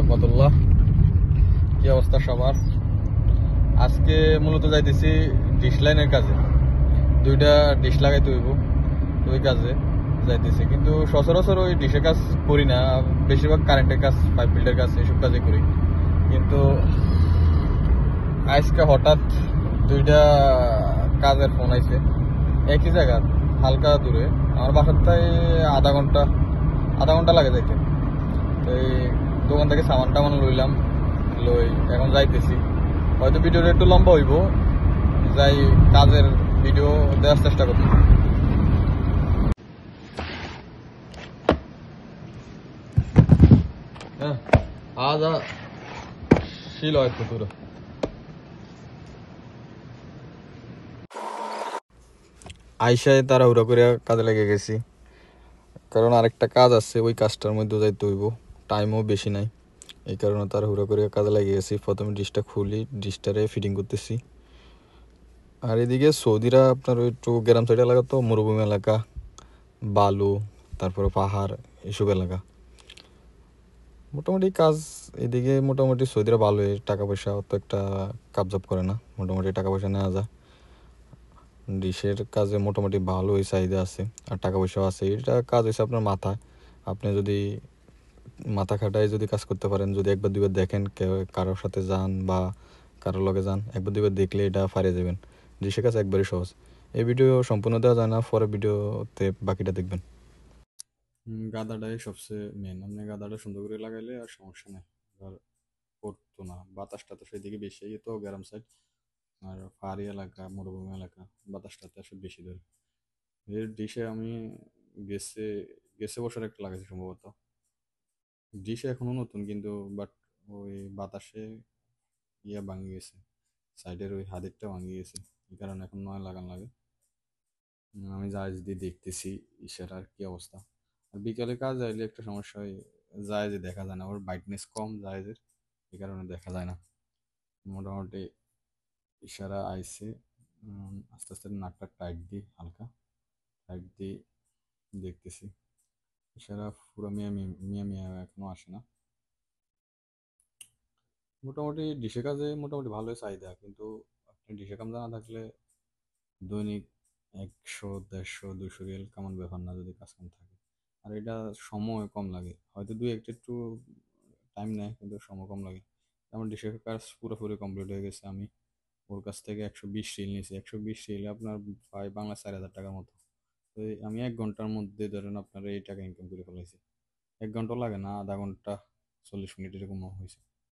রহমতুল্লাহ। কি অবস্থা সবার? আজকে মূলত যাইতেছি ডিশ লাইনের কাজে। দুইটা ডিশ লাগাইতে হইব, ওই কাজে যাইতেছি। কিন্তু সচরাচর ওই ডিশের কাজ করি না, বেশিরভাগ কারেন্টের কাজ, পাইপ ফিল্ডের কাজ, এইসব কাজে করি। কিন্তু আজকে হঠাৎ দুইটা কাজের ফোন আইছে একই জায়গা, হালকা দূরে। আমার বাসার তাই আধা ঘন্টা লাগে যাইতে। তো এই দোকান থেকে সামান টামান লইলাম, এখন যাইতেছি। হয়তো ভিডিওটা একটু লম্বা হইব, যাই কাজের ভিডিও দেওয়ার চেষ্টা করতেছি। হ্যাঁ, আজ শিল হয়তো পুরো আইসায় তাড়াহুড়া করে কাজে লেগে গেছি, কারণ আরেকটা কাজ আছে, ওই কাজটার মধ্যে যাইতে হইব, টাইমও বেশি নাই। এই কারণে তাড়াহুড়া করে কাজে লেগে গেছি। প্রথমে ডিশটা খুলি, ডিশটারে ফিটিং করতেছি। আর এদিকে সৌদিরা আপনার একটু গ্রাম সাইড এলাকা, তো মরুভূমি এলাকা, বালু, তারপরে পাহাড়, এসব এলাকা। মোটামুটি কাজ এদিকে মোটামুটি সৌদিরা ভালোই, টাকা পয়সা অত একটা কাবজাব করে না, মোটামুটি টাকা পয়সা নেওয়া যায়। ডিশের কাজে মোটামুটি ভালোই চাহিদা আছে, আর টাকা পয়সাও আছে। এটা কাজ হয়েছে আপনার মাথায়, আপনি যদি মাথা খাটায় যদি কাজ করতে পারেন, যদি একবার দুইবার দেখেন, কারোর সাথে যান বা কারোর লগে যান, একবার দুইবার দেখলে এটা পারে যাবেন। ডিশের কাজ একবারই সহজ। এই ভিডিও সম্পূর্ণ দেওয়া যায় না, পরে ভিডিওতে বাকিটা দেখবেন। গাদাটাই সবচেয়ে মেন। আপনি গাদাটা সুন্দর করে লাগাইলে আর সমস্যা নেই, আর পড়তো না। বাতাসটা তো সেদিকে বেশি, তো গ্রাম সাইড আর পাহাড়ি এলাকা, মরুভূমি এলাকা, বাতাসটাতে আসলে বেশি ধরে। এর ডিশে আমি গেছে গেছে বছর একটা লাগাইছি সম্ভবত। ডিশে এখনো নতুন, কিন্তু বাট ওই বাতাসে ভাঙে গেছে, সাইডের ওই হাতেরটা ভাঙে গেছে। এই কারণে এখন নয় লাগান লাগে। আমি জাহাজ দিয়ে দেখতেছি ইশারার কি অবস্থা। আর বিকালে কাজ আইলে একটা সমস্যা হয়, জাহাজে দেখা যায় না, ওর ব্রাইটনেস কম জাহাজের, এই কারণে দেখা যায় না। মোটামুটি ইশারা আইছে। আস্তে আস্তে নাকটা টাইট দিই, হালকা টাইট দিয়ে দেখতেছি। ইশারা পুরো মিয়া মিয়া মিয়া মিয়া এখনো আসে না। মোটামুটি ডিশে কাজে মোটামুটি ভালোই চাহিদা, কিন্তু আপনি ডিশে কাম জানা থাকলে দৈনিক 100, 150, 200 রিয়াল কামান ব্যাপার না, যদি কাজ কাম থাকে। আর এটা সময় কম লাগে, হয়তো দুই একটা একটু টাইম নেয়, কিন্তু সময় কম লাগে। আমার ডিশের কাজ পুরোপুরি কমপ্লিট হয়ে গেছে। আমি ওর কাছ থেকে 120 রিল নিয়েছি। 120 রিলে আপনার প্রায় বাংলা 4,000 টাকার মতো। তো আমি 1 ঘন্টার মধ্যে ধরেন আপনার এই টাকা ইনকাম করে ফেলাইছি। 1 ঘন্টা লাগে না, আধা ঘন্টা 40 মিনিট এরকম হয়েছে।